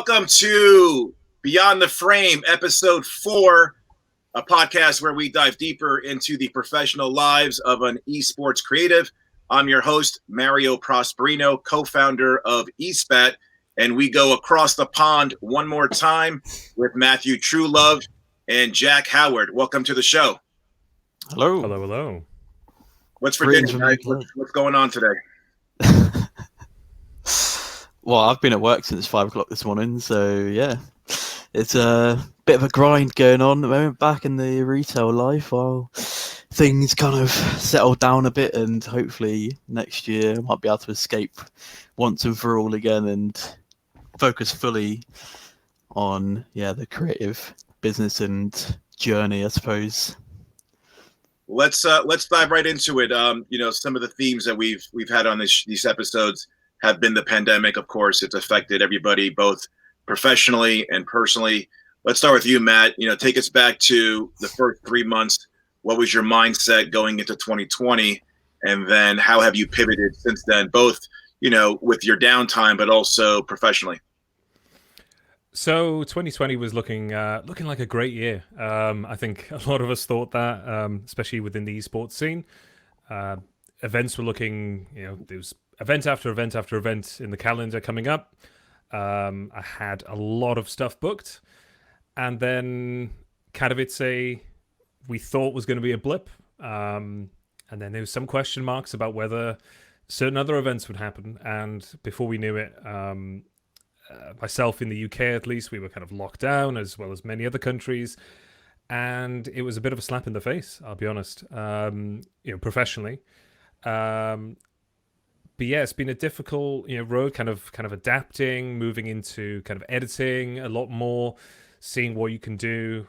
Welcome to Beyond the Frame, episode 4, a podcast where we dive deeper into the professional lives of an esports creative. I'm your host, Mario Prosperino, co-founder of ESPAT, and we go across the pond one more time with Matthew Truelove and Jack Howard. Welcome to the show. Hello. Hello, hello. What's for dinner, guys? What's going on today? Well, I've been at work since 5 o'clock this morning, so yeah, it's a bit of a grind going on at the moment back in the retail life while things kind of settle down a bit, and hopefully next year I might be able to escape once and for all again and focus fully on the creative business and journey, I suppose. Let's dive right into it. Some of the themes that we've had on these episodes have been the pandemic. Of course, it's affected everybody, both professionally and personally. Let's start with you, Matt. Take us back to the first 3 months. What was your mindset going into 2020? And then how have you pivoted since then, both, with your downtime, but also professionally? So 2020 was looking like a great year. I think a lot of us thought that, especially within the esports scene. Events were looking, there was event after event after event in the calendar coming up. I had a lot of stuff booked. And then Katowice, we thought was going to be a blip. And then there was some question marks about whether certain other events would happen. And before we knew it, myself in the UK at least, we were kind of locked down, as well as many other countries. And it was a bit of a slap in the face, I'll be honest, professionally. But yeah, it's been a difficult, road, kind of adapting, moving into kind of editing a lot more, seeing what you can do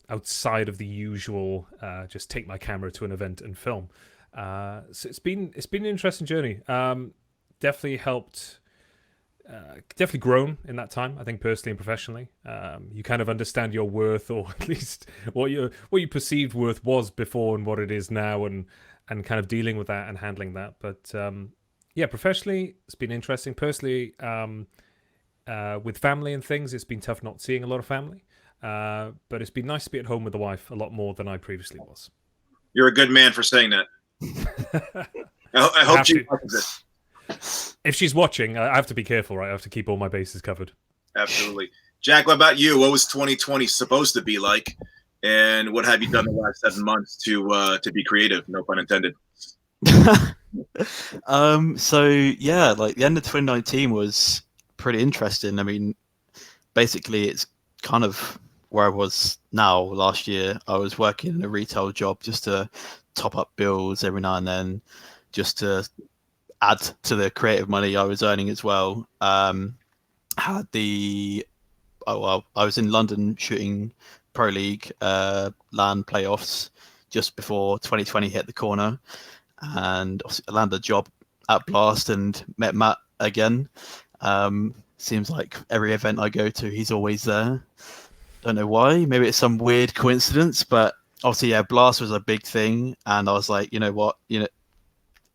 outside of the usual, just take my camera to an event and film. So it's been an interesting journey. Definitely helped, definitely grown in that time, I think, personally and professionally. You kind of understand your worth, or at least what you perceived worth was before and what it is now, and kind of dealing with that and handling that. But professionally, it's been interesting. Personally, with family and things, it's been tough not seeing a lot of family. But it's been nice to be at home with the wife a lot more than I previously was. You're a good man for saying that. I hope she watches it. If she's watching, I have to be careful, right? I have to keep all my bases covered. Absolutely. Jack, what about you? What was 2020 supposed to be like? And what have you done the last 7 months to be creative? No pun intended. So yeah, like the end of 2019 was pretty interesting. I mean, basically it's kind of where I was now. Last year I was working in a retail job just to top up bills every now and then, just to add to the creative money I was earning as well. I was in London shooting Pro League LAN playoffs just before 2020 hit the corner, and I landed a job at Blast and met Matt again. Seems like every event I go to, he's always there. Don't know why. Maybe it's some weird coincidence, but obviously, yeah, Blast was a big thing, and I was like, you know what,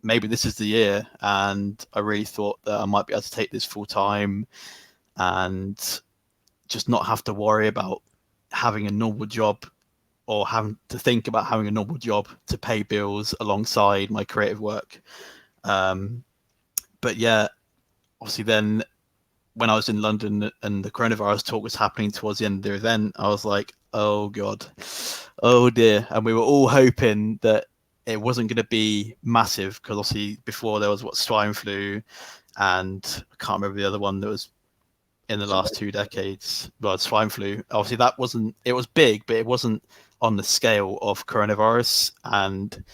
maybe this is the year. And I really thought that I might be able to take this full time and just not have to worry about having a normal job, or having to think about having a normal job to pay bills alongside my creative work. But yeah, obviously then when I was in London and the coronavirus talk was happening towards the end of the event, I was like, oh God, oh dear. And we were all hoping that it wasn't going to be massive, because obviously before there was swine flu, and I can't remember the other one that was in the last 2 decades. Well, swine flu, obviously it was big, but it wasn't on the scale of coronavirus. And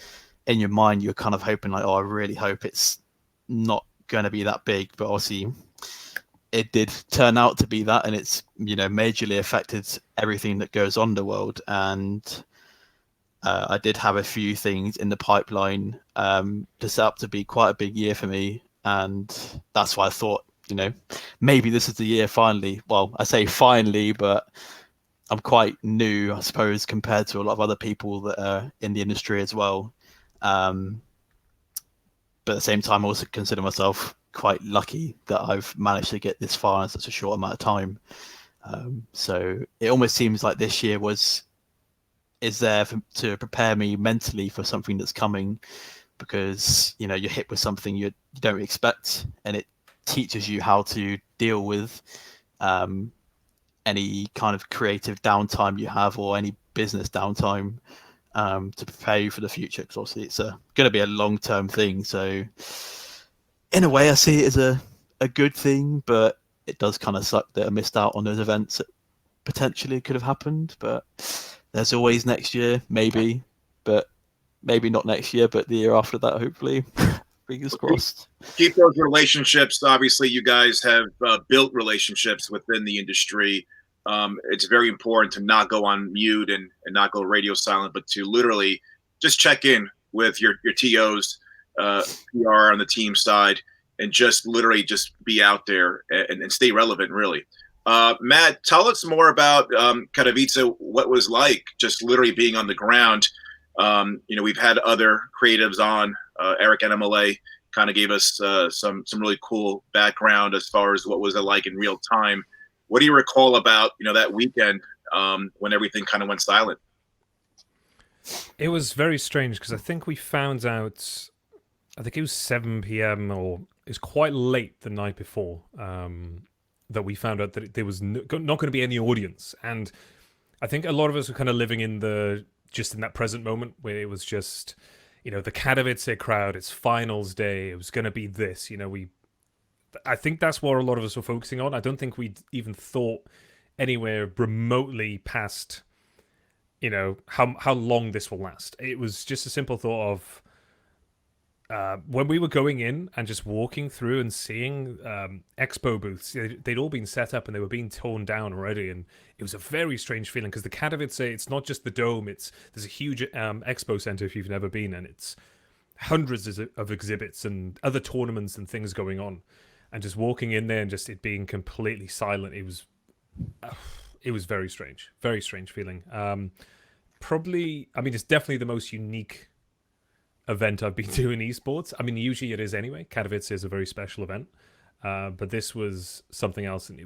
in your mind, you're kind of hoping like, oh, I really hope it's not going to be that big. But obviously it did turn out to be that, and it's, majorly affected everything that goes on in the world. And I did have a few things in the pipeline to set up to be quite a big year for me. And that's why I thought, maybe this is the year finally. Well, I say finally, but I'm quite new, I suppose, compared to a lot of other people that are in the industry as well. But at the same time, I also consider myself quite lucky that I've managed to get this far in such a short amount of time. So it almost seems like this year is there to prepare me mentally for something that's coming, because you're hit with something you don't expect, and it teaches you how to deal with any kind of creative downtime you have, or any business downtime, to prepare you for the future, because obviously it's going to be a long-term thing. So in a way I see it as a good thing, but it does kind of suck that I missed out on those events that potentially could have happened. But there's always next year, maybe, but maybe not next year, but the year after that, hopefully. Fingers crossed. Keep those relationships. Obviously, you guys have built relationships within the industry. It's very important to not go on mute and not go radio silent, but to literally just check in with your TOs, PR on the team side, and just literally just be out there and stay relevant, really. Matt, tell us more about Katowice, what was like just literally being on the ground. We've had other creatives on. Eric NMLA kind of gave us some really cool background as far as what was it like in real time. What do you recall about that weekend when everything kind of went silent? It was very strange because I think we found out, I think it was 7 p.m. or it was quite late the night before, that we found out that there was not going to be any audience. And I think a lot of us were kind of living in just in that present moment where it was just, the Katowice crowd, it's finals day, it was going to be this, I think that's what a lot of us were focusing on. I don't think we even thought anywhere remotely past, how long this will last. It was just a simple thought of, when we were going in and just walking through and seeing expo booths, they'd all been set up and they were being torn down already, and it was a very strange feeling because the Katowice, it's not just the dome, there's a huge expo center if you've never been, and it's hundreds of exhibits and other tournaments and things going on, and just walking in there and just it being completely silent, it was very strange feeling. Probably, it's definitely the most unique event I've been doing esports. Usually it is anyway. Katowice is a very special event, but this was something else, and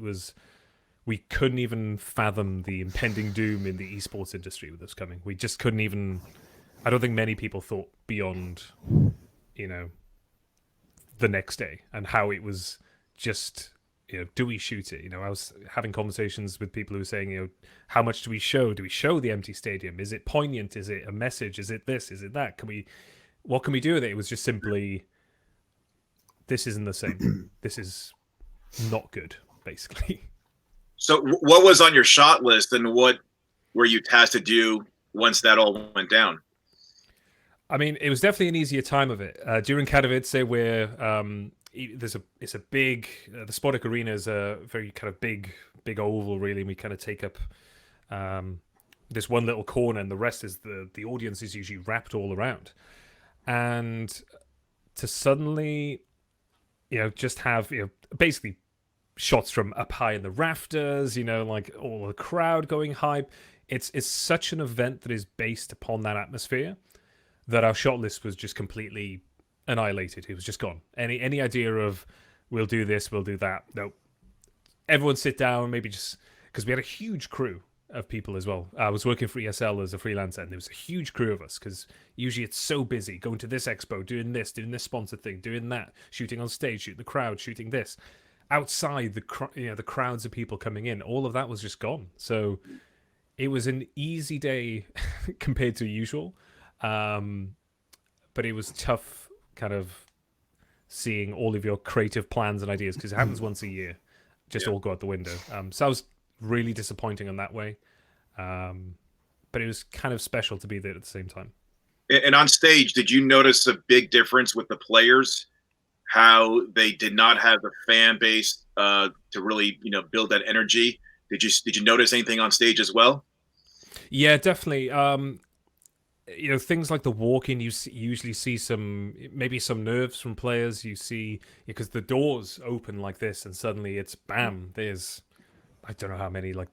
we couldn't even fathom the impending doom in the esports industry with this coming. We just couldn't even. I don't think many people thought beyond, the next day and how it was just. Do we shoot it? I was having conversations with people who were saying, how much do we show? Do we show the empty stadium? Is it poignant? Is it a message? Is it this? Is it that? What can we do with it? It was just simply, this isn't the same. This is not good, basically. So what was on your shot list, and what were you tasked to do once that all went down? It was definitely an easier time of it. During Katowice, where it's a big, the Spodek Arena is a very kind of big oval, really, and we kind of take up this one little corner, and the rest is the audience is usually wrapped all around. And to suddenly, just have, basically shots from up high in the rafters, like all the crowd going hype. It's such an event that is based upon that atmosphere that our shot list was just completely annihilated. It was just gone. Any idea of we'll do this, we'll do that. Nope. Everyone sit down, maybe just because we had a huge crew of people as well. I was working for ESL as a freelancer, and there was a huge crew of us because usually it's so busy going to this expo, doing this sponsored thing, doing that, shooting on stage, shooting the crowd, shooting this. Outside, the crowds of people coming in, all of that was just gone. So it was an easy day compared to usual, but it was tough kind of seeing all of your creative plans and ideas, because it happens once a year, just all go out the window. So I was really disappointing in that way, but it was kind of special to be there at the same time. And on stage, did you notice a big difference with the players, how they did not have the fan base to really build that energy? Did you notice anything on stage as well? Yeah, definitely. Things like the walking, you usually see maybe some nerves from players. You see, because the doors open like this, and suddenly it's bam. There's, I don't know how many, like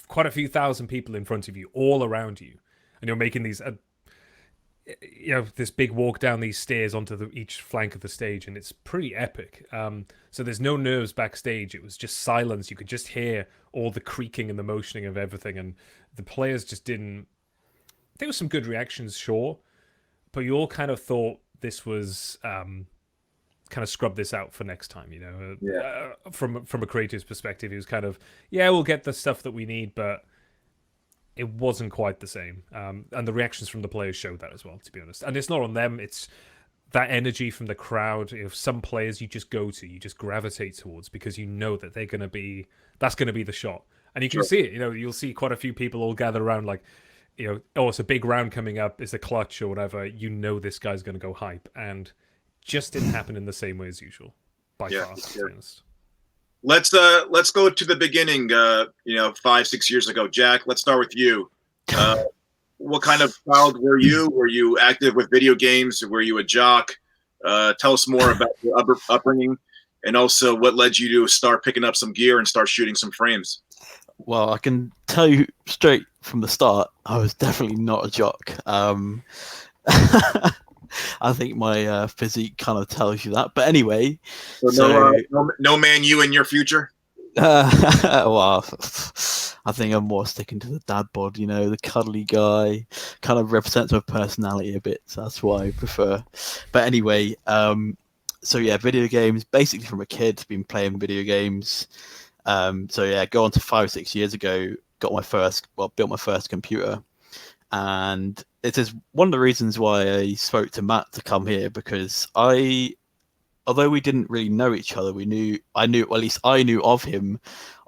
quite a few thousand people in front of you, all around you, and you're making these. this big walk down these stairs onto each flank of the stage, and it's pretty epic. So there's no nerves backstage. It was just silence. You could just hear all the creaking and the motioning of everything, and the players just didn't. There was some good reactions, sure, but you all kind of thought this was kind of scrub this out for next time. From a creator's perspective, he was kind of, yeah, we'll get the stuff that we need, but it wasn't quite the same. And the reactions from the players showed that as well, to be honest. And it's not on them. It's that energy from the crowd. Some players you just you just gravitate towards because you know that that's going to be the shot. And you can see it. You'll see quite a few people all gather around like, oh, it's a big round coming up. It's a clutch or whatever. This guy's going to go hype. And just didn't happen in the same way as usual, by far, to be honest. Let's go to the beginning. 5-6 years ago, Jack. Let's start with you. What kind of child were you? Were you active with video games? Were you a jock? Tell us more about your upbringing, and also what led you to start picking up some gear and start shooting some frames. Well, I can tell you straight from the start, I was definitely not a jock. I think my physique kind of tells you that. But anyway, no Man U in your future. Well, I think I'm more sticking to the dad bod. The cuddly guy, kind of represents my personality a bit. So that's what I prefer. But anyway, so yeah, video games. Basically, from a kid, been playing video games. So yeah, go on to 5 or 6 years ago, built my first computer. And it is one of the reasons why I spoke to Matt to come here, because although we didn't really know each other, I knew of him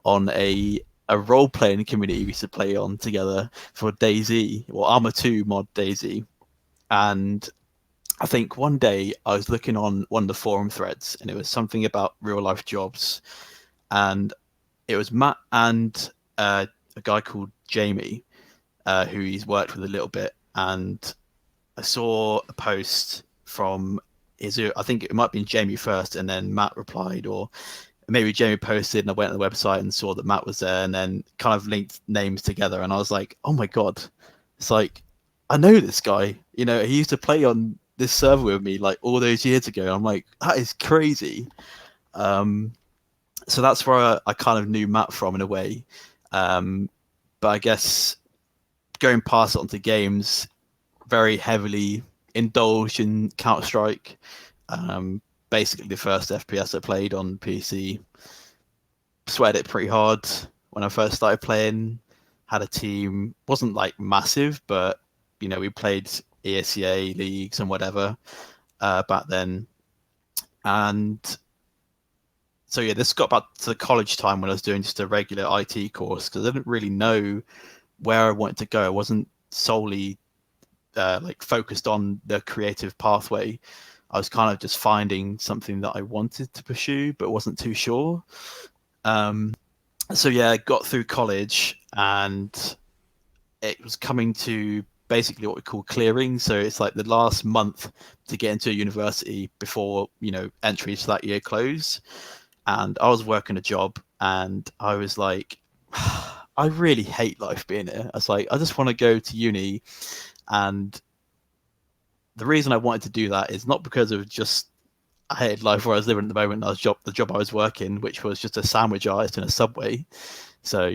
on a role-playing community we used to play on together for DayZ, or Arma 2 mod DayZ. And I think one day I was looking on one of the forum threads, and it was something about real-life jobs. And it was Matt and a guy called Jamie, who he's worked with a little bit, and I saw a post from I think it might have been Jamie first, and then Matt replied, or maybe Jamie posted, and I went to the website and saw that Matt was there, and then kind of linked names together, and I was like, oh my god, it's like, I know this guy. He used to play on this server with me like all those years ago. I'm like, that is crazy. So that's where I kind of knew Matt from in a way. But I guess going past it onto games, very heavily indulged in Counter-Strike. Basically the first FPS I played on PC. Sweated it pretty hard when I first started playing. Had a team, wasn't like massive, but we played ESEA leagues and whatever back then. And so yeah, this got back to the college time when I was doing just a regular IT course, because I didn't really know where I wanted to go. I wasn't solely focused on the creative pathway. I was kind of just finding something that I wanted to pursue, but wasn't too sure. So yeah, I got through college, and it was coming to basically what we call clearing. So it's like the last month to get into a university before entries for that year close. And I was working a job, and I was like, I really hate life being here. I was like, I just want to go to uni. And the reason I wanted to do that is not because of just I hated life where I was living at the moment. The job I was working, which was just a sandwich artist in a Subway. So,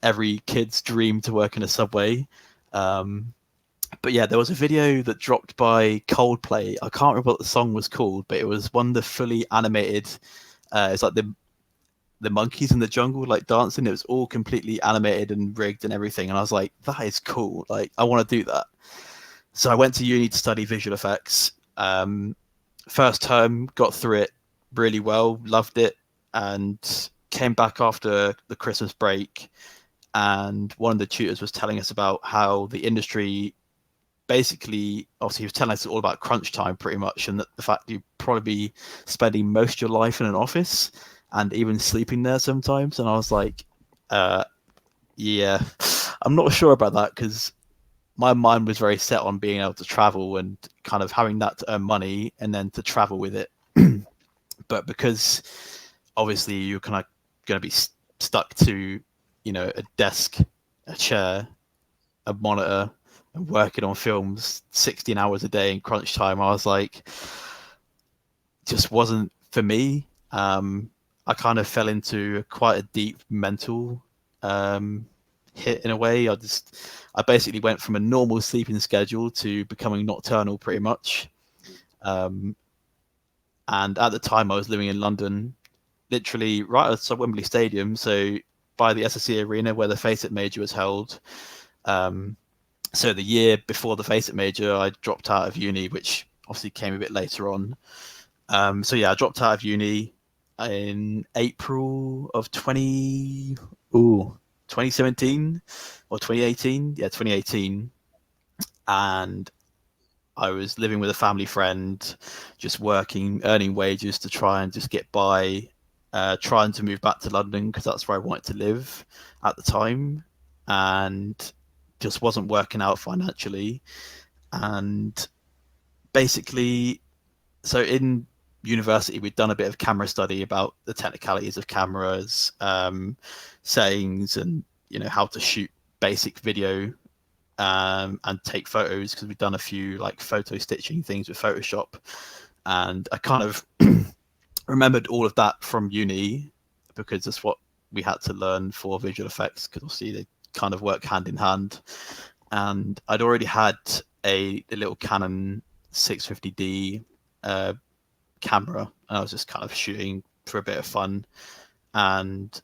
every kid's dream to work in a Subway. But yeah, there was a video that dropped by Coldplay. I can't remember what the song was called, but it was one of the fully animated. It's like the monkeys in the jungle, like dancing. It was all completely animated and rigged and everything. And I was like, that is cool. Like, I want to do that. So I went to uni to study visual effects. First term, got through it really well, loved it, and came back after the Christmas break. And one of the tutors was telling us about how the industry basically, obviously he was telling us all about crunch time pretty much, and that the fact you'd probably be spending most of your life in an office and even sleeping there sometimes. And I was like, yeah, I'm not sure about that, because my mind was very set on being able to travel and kind of having that to earn money and then to travel with it. But because obviously you're kind of going to be stuck to, a desk, a chair, a monitor, and working on films 16 hours a day in crunch time, I was like, just wasn't for me. I kind of fell into quite a deep mental hit in a way. I basically went from a normal sleeping schedule to becoming nocturnal pretty much. And at the time I was living in London, literally right outside Wembley Stadium, so by the SSE Arena where the Face It Major was held. So the year before the Face It Major, I dropped out of uni, which obviously came a bit later on. So yeah, I dropped out of uni in April of 2017 or 2018. Yeah, 2018. And I was living with a family friend, just working, earning wages to try and just get by, trying to move back to London because that's where I wanted to live at the time, and just wasn't working out financially. And basically, so in university, we'd done a bit of camera study about the technicalities of cameras, settings, and how to shoot basic video and take photos, because we've done a few like photo stitching things with Photoshop, and I kind of remembered all of that from uni because that's what we had to learn for visual effects, because obviously they kind of work hand in hand. And I'd already had a little Canon 650D camera, and I was just kind of shooting for a bit of fun. And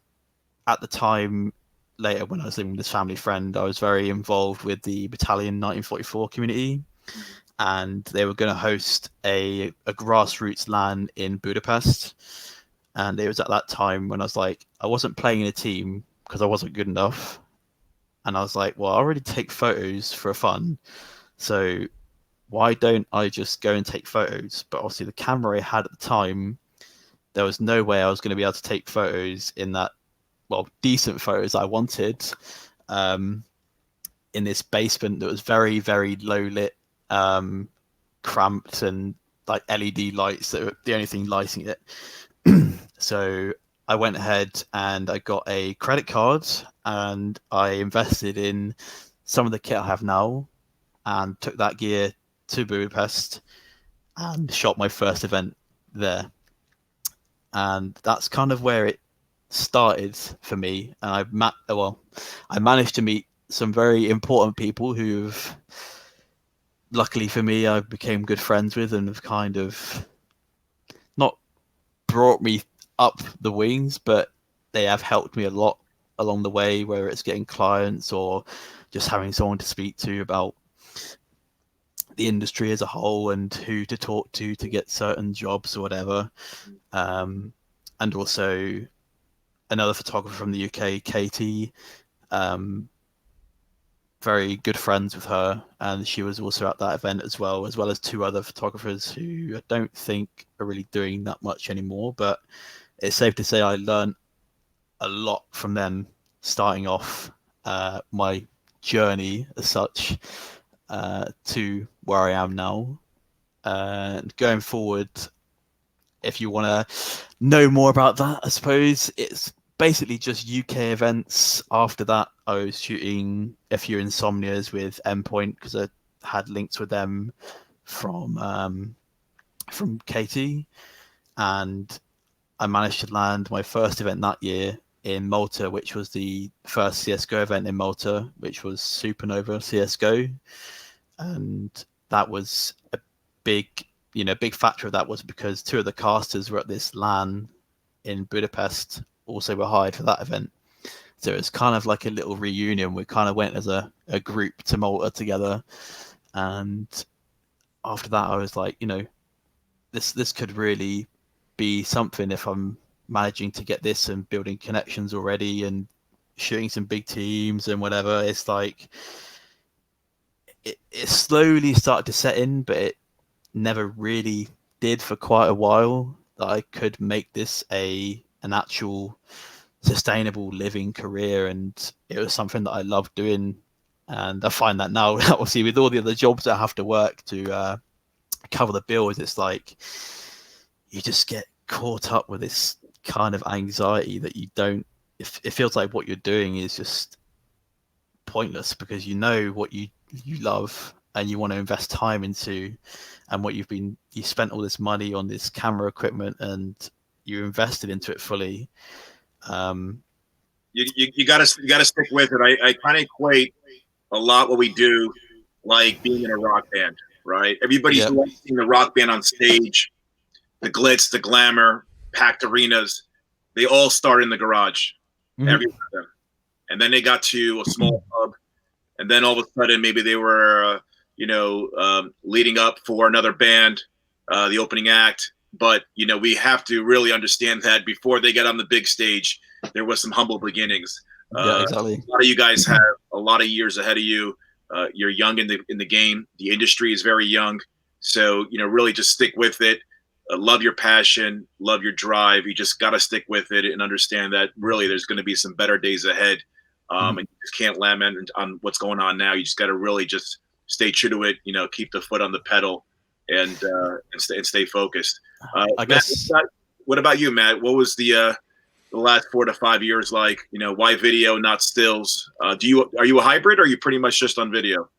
at the time, later when I was living with this family friend, I was very involved with the Battalion 1944 community, and they were going to host a grassroots LAN in Budapest. And it was at that time when I was like, I wasn't playing in a team because I wasn't good enough. And I was like, well, I already take photos for fun, so why don't I just go and take photos? But obviously the camera I had at the time, there was no way I was going to be able to take photos in that, well, decent photos I wanted, in this basement that was very, very low lit, cramped, and like LED lights that were the only thing lighting it. So I went ahead and I got a credit card and I invested in some of the kit I have now and took that gear to Budapest and shot my first event there. And that's kind of where it started for me. And I managed to meet some very important people who've, luckily for me, I became good friends with and have kind of not brought me up the wings, but they have helped me a lot along the way, whether it's getting clients or just having someone to speak to about the industry as a whole and who to talk to get certain jobs or whatever. And also another photographer from the UK, Katie, very good friends with her, and she was also at that event as well as two other photographers who I don't think are really doing that much anymore, but it's safe to say I learned a lot from them starting off my journey as such to where I am now. And going forward, if you want to know more about that, I suppose it's basically just UK events. After that, I was shooting a few Insomnias with Endpoint because I had links with them from Katie, and I managed to land my first event that year in Malta, which was the first CSGO event in Malta, which was Supernova CSGO. And that was a big factor of that was because two of the casters were at this LAN in Budapest, also were hired for that event. So it's kind of like a little reunion. We kind of went as a group to Malta together. And after that, I was like, this could really be something if I'm managing to get this and building connections already and shooting some big teams and whatever. It's like it slowly started to set in, but it never really did for quite a while, that I could make this an actual sustainable living career, and it was something that I loved doing. And I find that now, obviously, with all the other jobs that I have to work to cover the bills, it's like you just get caught up with this kind of anxiety that you don't. It feels like what you're doing is just pointless because you know what you love and you want to invest time into, and what you spent all this money on this camera equipment and you invested into it fully. You gotta stick with it. I kind of equate a lot what we do like being in a rock band, right? Everybody's seeing the rock band on stage, the glitz, the glamour, packed arenas. They all start in the garage, every one of them, and then they got to a small pub, and then all of a sudden maybe they were leading up for another band, the opening act. But we have to really understand that before they get on the big stage, there was some humble beginnings. Yeah, exactly. A lot of you guys have a lot of years ahead of you. You're young in the game. The industry is very young, so really just stick with it. Love your passion, love your drive. You just got to stick with it and understand that really there's going to be some better days ahead. And you just can't lament on what's going on now. You just got to really just stay true to it. Keep the foot on the pedal and stay focused. I guess. Matt, what about you, Matt? What was the last 4 to 5 years like? Why video, not stills? Are you a hybrid, or are you pretty much just on video?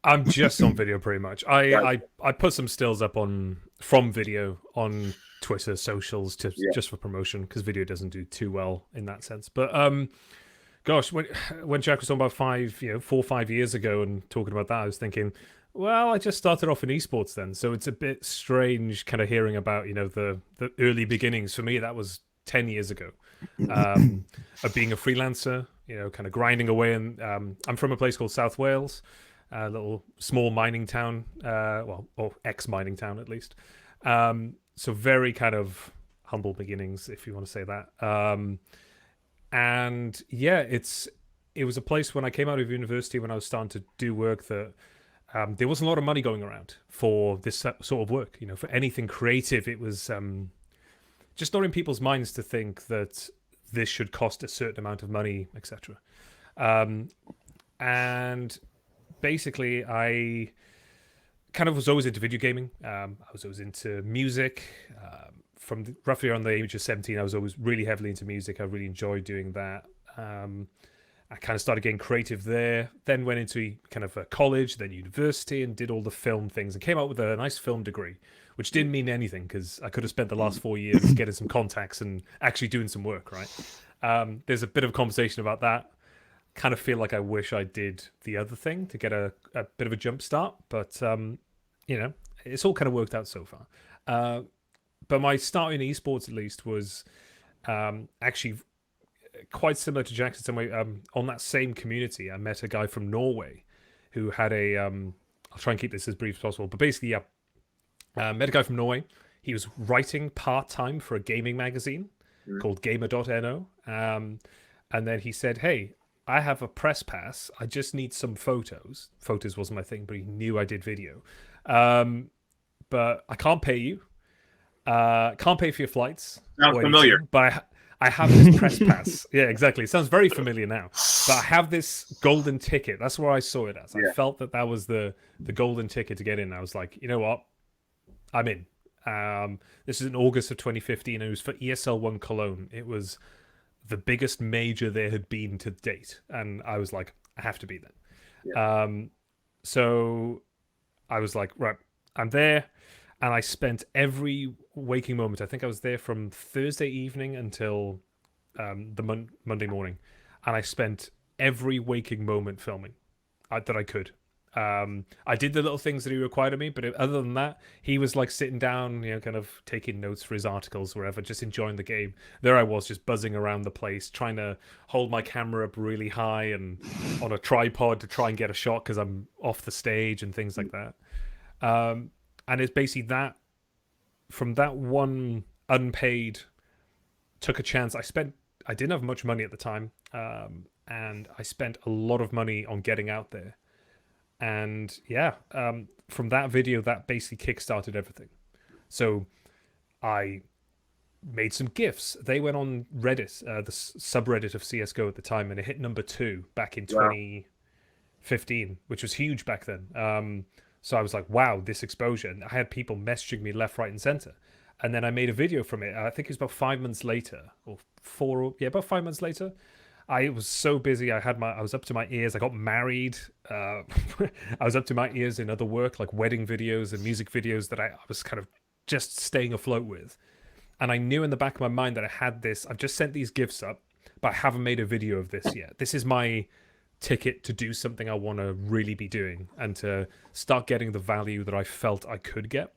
I'm just on video pretty much. I put some stills up from video on Twitter, socials, just for promotion, because video doesn't do too well in that sense. But gosh, when Jack was talking about 4 or 5 years ago and talking about that, I was thinking, well, I just started off in esports then, so it's a bit strange kind of hearing about the early beginnings. For me, that was 10 years ago, of being a freelancer, kind of grinding away. And I'm from a place called South Wales, a little small mining town, or ex-mining town at least. So very kind of humble beginnings, if you want to say that. And yeah, it was a place when I came out of university, when I was starting to do work, that there wasn't a lot of money going around for this sort of work. For anything creative, it was just not in people's minds to think that this should cost a certain amount of money, etc. And basically, I kind of was always into video gaming. I was always into music. From roughly around the age of 17, I was always really heavily into music. I really enjoyed doing that. I kind of started getting creative there, then went into kind of a college, then university, and did all the film things, and came out with a nice film degree, which didn't mean anything because I could have spent the last 4 years getting some contacts and actually doing some work, right? There's a bit of conversation about that. Kind of feel like I wish I did the other thing to get a bit of a jump start, but it's all kind of worked out so far. But my start in esports, at least, was actually quite similar to Jackson. Some way, on that same community, I met a guy from Norway who had a. I'll try and keep this as brief as possible, but basically, met a guy from Norway. He was writing part-time for a gaming magazine called Gamer.no, and then he said, "Hey, I have a press pass. I just need some photos." Photos wasn't my thing, but he knew I did video. But I can't pay you. Can't pay for your flights. Sounds familiar. But I have this press pass. Yeah, exactly. It sounds very familiar now. But I have this golden ticket. That's where I saw it as. I felt that was the golden ticket to get in. I was like, you know what? I'm in. This is in August of 2015. It was for ESL1 Cologne. It was the biggest major there had been to date. And I was like, I have to be there. Yeah. So I was like, right, I'm there. And I spent every waking moment. I think I was there from Thursday evening until the Monday morning. And I spent every waking moment filming that I could. I did the little things that he required of me, but other than that, he was like sitting down, kind of taking notes for his articles, wherever, just enjoying the game. There I was, just buzzing around the place, trying to hold my camera up really high and on a tripod to try and get a shot because I'm off the stage and things like that. And it's basically that, from that one unpaid, took a chance. I didn't have much money at the time, and I spent a lot of money on getting out there. And yeah, from that video, that basically kickstarted everything. So I made some GIFs. They went on Reddit, the subreddit of CSGO at the time, and it hit number 2 back in 2015, which was huge back then. So I was like, wow, this exposure. And I had people messaging me left, right, and center. And then I made a video from it. I think it was about 5 months later, or about 5 months later. I was so busy. I was up to my ears. I got married. I was up to my ears in other work, like wedding videos and music videos that I was kind of just staying afloat with. And I knew in the back of my mind that I had this. I've just sent these gifts up, but I haven't made a video of this yet. This is my ticket to do something I want to really be doing and to start getting the value that I felt I could get.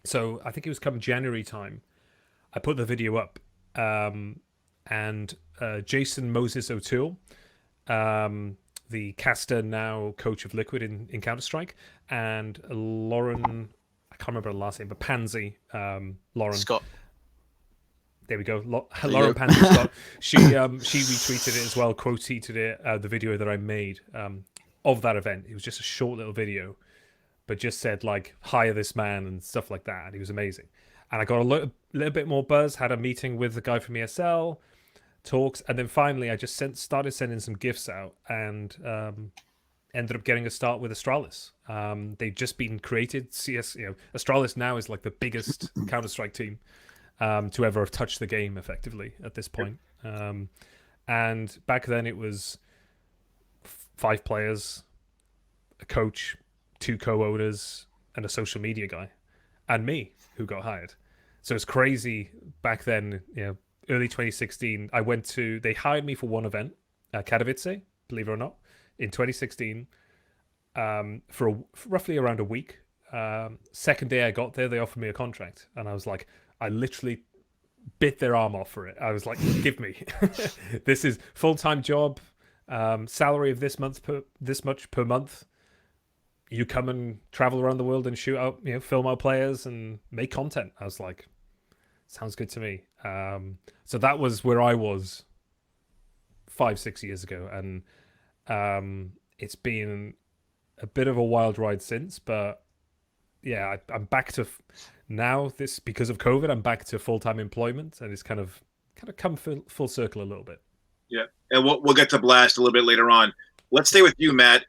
So I think it was come January time, I put the video up, and Jason Moses O'Toole, the caster now coach of Liquid in Counter-Strike, and Lauren, I can't remember her last name, but Pansy, Lauren. Scott. There we go. Lauren Pansy Scott. She retweeted it as well, quote-tweeted it, the video that I made of that event. It was just a short little video, but just said, like, hire this man and stuff like that. And he was amazing. And I got a little bit more buzz, had a meeting with the guy from ESL, talks, and then finally I just started sending some gifts out and ended up getting a start with Astralis. They've just been created. Astralis now is like the biggest Counter-Strike team to ever have touched the game effectively at this point. And back then it was 5 players, a coach, 2 co-owners, and a social media guy, and me, who got hired. So it's crazy back then, early 2016. They hired me for one event, Katowice, believe it or not, in 2016, for roughly around a week. Second day I got there, they offered me a contract, and I was like, I literally bit their arm off for it. I was like, give me. This is full-time job, salary of this much per month. You come and travel around the world and shoot out, film out players and make content. I was like, sounds good to me. So that was where I was 5-6 years ago. And it's been a bit of a wild ride since, but yeah, I'm back to now because of COVID, I'm back to full-time employment, and it's kind of come full circle a little bit. Yeah. And we'll get to Blast a little bit later on. Let's stay with you, Matt.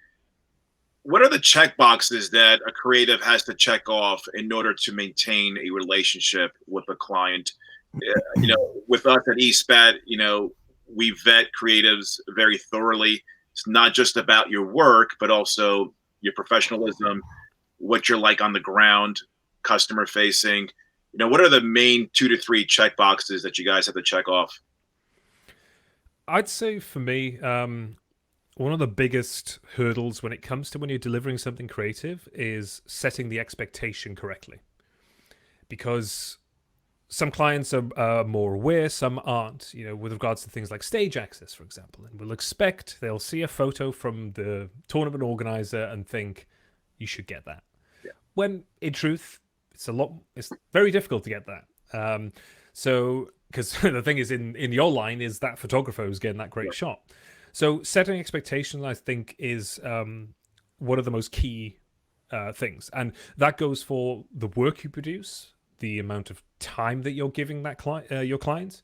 What are the check boxes that a creative has to check off in order to maintain a relationship with a client? With us at ESPAT, we vet creatives very thoroughly. It's not just about your work, but also your professionalism, what you're like on the ground, customer facing. What are the main 2 to 3 check boxes that you guys have to check off? I'd say for me, one of the biggest hurdles when it comes to when you're delivering something creative is setting the expectation correctly. Because some clients are more aware, some aren't, with regards to things like stage access, for example. And they'll see a photo from the tournament organizer and think, you should get that. Yeah. When in truth, it's very difficult to get that. Because the thing is, in your line is that photographer who's getting that great shot. So setting expectations, I think, is one of the most key things. And that goes for the work you produce, the amount of time that you're giving that your clients,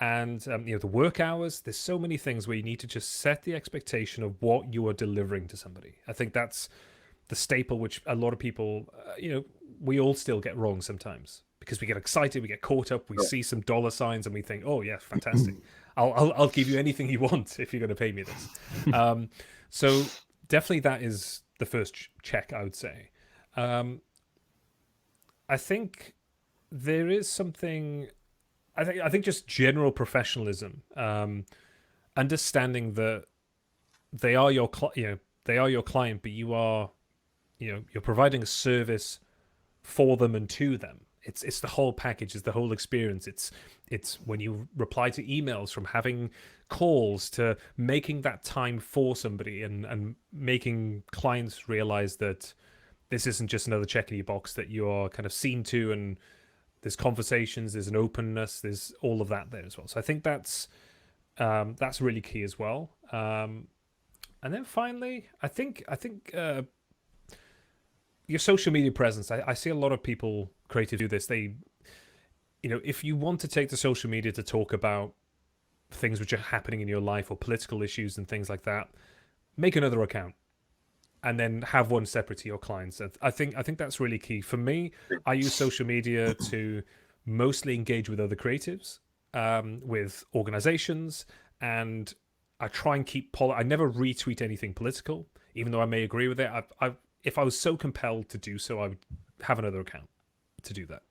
and the work hours. There's so many things where you need to just set the expectation of what you are delivering to somebody. I think that's the staple, which a lot of people, we all still get wrong sometimes. Because we get excited, we get caught up, we see some dollar signs, and we think, "Oh yeah, fantastic! I'll give you anything you want if you're going to pay me this." So definitely that is the first check, I would say. I think there is something. I think just general professionalism, understanding that they are your client, but you are, you're providing a service for them and to them. It's the whole package, it's the whole experience. It's when you reply to emails, from having calls to making that time for somebody and making clients realize that this isn't just another check in your box, that you are kind of seen to, and there's conversations, there's an openness, there's all of that there as well. So I think that's really key as well. And then finally, I think your social media presence. I see a lot of people creative do this. They, if you want to take the social media to talk about things which are happening in your life or political issues and things like that, make another account and then have one separate to your clients. I think that's really key. For me, I use social media to mostly engage with other creatives, with organizations, and I try and keep I never retweet anything political, even though I may agree with it. If I was so compelled to do so, I would have another account to do that.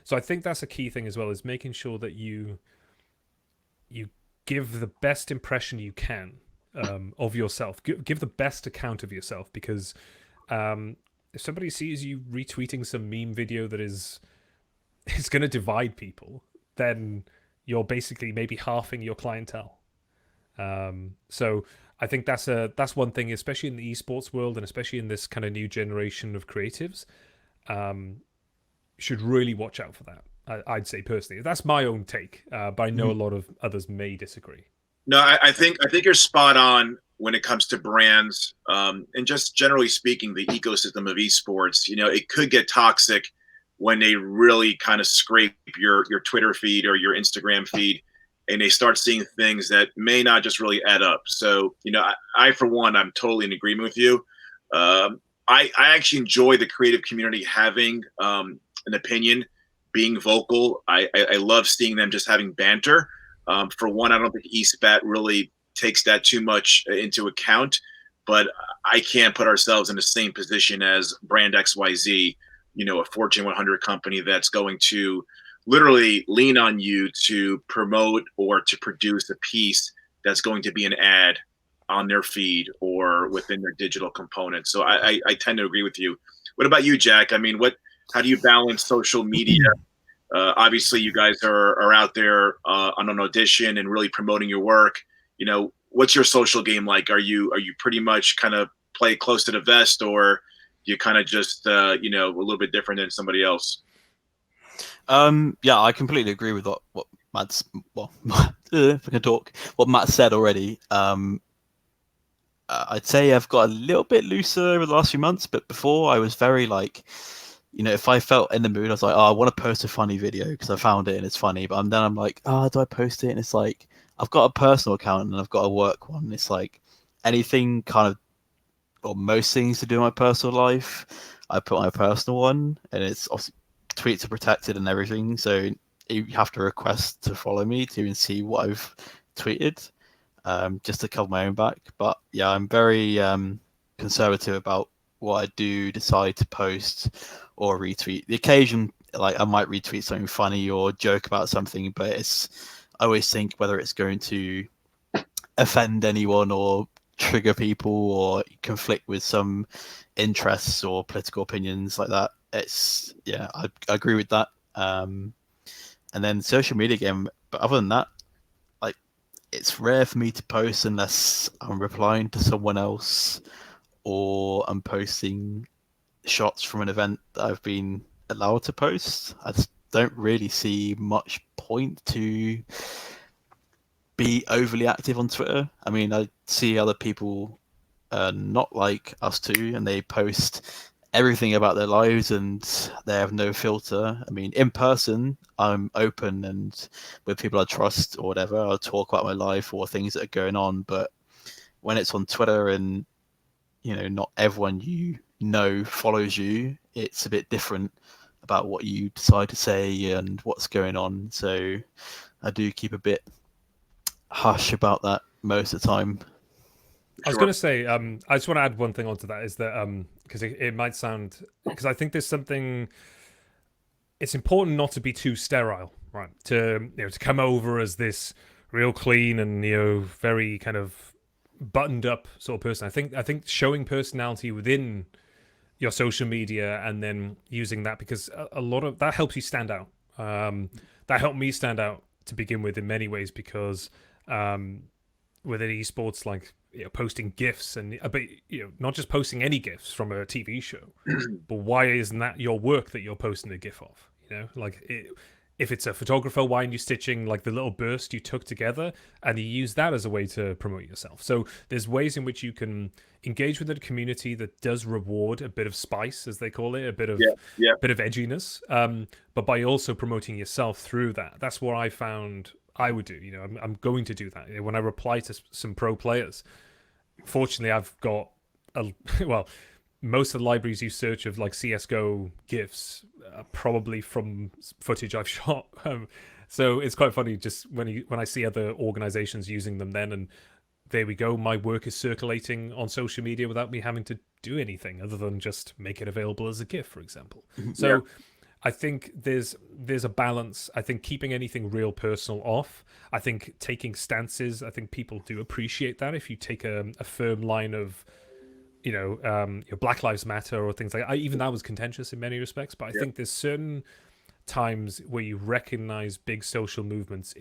So I think that's a key thing as well, is making sure that you give the best impression you can of yourself. Give the best account of yourself, because if somebody sees you retweeting some meme video that is going to divide people, then you're basically maybe halving your clientele. So I think that's one thing, especially in the esports world, and especially in this kind of new generation of creatives. Should really watch out for that. I'd say personally, that's my own take, but I know a lot of others may disagree. No, I think you're spot on when it comes to brands, and just generally speaking, the ecosystem of esports. You know, it could get toxic when they really kind of scrape your Twitter feed or your Instagram feed, and they start seeing things that may not just really add up. So, you know, I for one, I'm totally in agreement with you. I actually enjoy the creative community having an opinion, being vocal. I love seeing them just having banter. For one, I don't think ESPAT really takes that too much into account, but I can't put ourselves in the same position as brand XYZ, you know, a Fortune 100 company that's going to literally lean on you to promote or to produce a piece that's going to be an ad on their feed or within their digital component. So I tend to agree with you. What about you, Jack? I mean, how do you balance social media? Obviously, you guys are out there on an audition and really promoting your work. You know, what's your social game like? Are you pretty much kind of play close to the vest, or do you kind of just you know, a little bit different than somebody else? Yeah, I completely agree with what Matt's. Well, if I can talk, what Matt said already. I'd say I've got a little bit looser over the last few months, but before I was very like, you know, if I felt in the mood, I was like, oh, I want to post a funny video because I found it and it's funny. But then I'm like, oh, do I post it? And it's like, I've got a personal account and I've got a work one. It's like anything kind of, or most things to do in my personal life, I put on my personal one, and it's obviously tweets are protected and everything. So you have to request to follow me to even see what I've tweeted, just to cover my own back. But yeah, I'm very conservative about what I do decide to post or retweet. The occasion, like I might retweet something funny or joke about something, but I always think whether it's going to offend anyone or trigger people or conflict with some interests or political opinions like that. I agree with that. And then social media game, but other than that, like it's rare for me to post unless I'm replying to someone else or I'm posting shots from an event that I've been allowed to post. I just don't really see much point to be overly active on Twitter. I mean, I see other people not like us two, and they post everything about their lives and they have no filter. I mean, in person, I'm open and with people I trust or whatever, I'll talk about my life or things that are going on. But when it's on Twitter and, you know, not everyone you know follows you, it's a bit different about what you decide to say and what's going on. So I do keep a bit hush about that most of the time. I was going to say, I just want to add one thing onto that, is that because it might sound, because I think there's something. It's important not to be too sterile, right? To come over as this real clean and very kind of buttoned up sort of person. I think showing personality within your social media and then using that, because a lot of that helps you stand out. That helped me stand out to begin with in many ways, because within esports, like posting GIFs and but not just posting any GIFs from a TV show, but why isn't that your work that you're posting a GIF of? If it's a photographer, why aren't you stitching like the little burst you took together and you use that as a way to promote yourself? So there's ways in which you can engage with a community that does reward a bit of spice, as they call it, a bit of bit of edginess, but by also promoting yourself through that. That's what I found I would do. I'm going to do that when I reply to some pro players. Fortunately, I've got most of the libraries you search of like CS:GO GIFs are probably from footage I've shot. So it's quite funny just when I see other organizations using them then, and there we go. My work is circulating on social media without me having to do anything other than just make it available as a GIF, for example. So I think there's a balance. I think keeping anything real personal off. I think taking stances. I think people do appreciate that if you take a firm line of, Black Lives Matter or things like that. Even that was contentious in many respects, but I think there's certain times where you recognize big social movements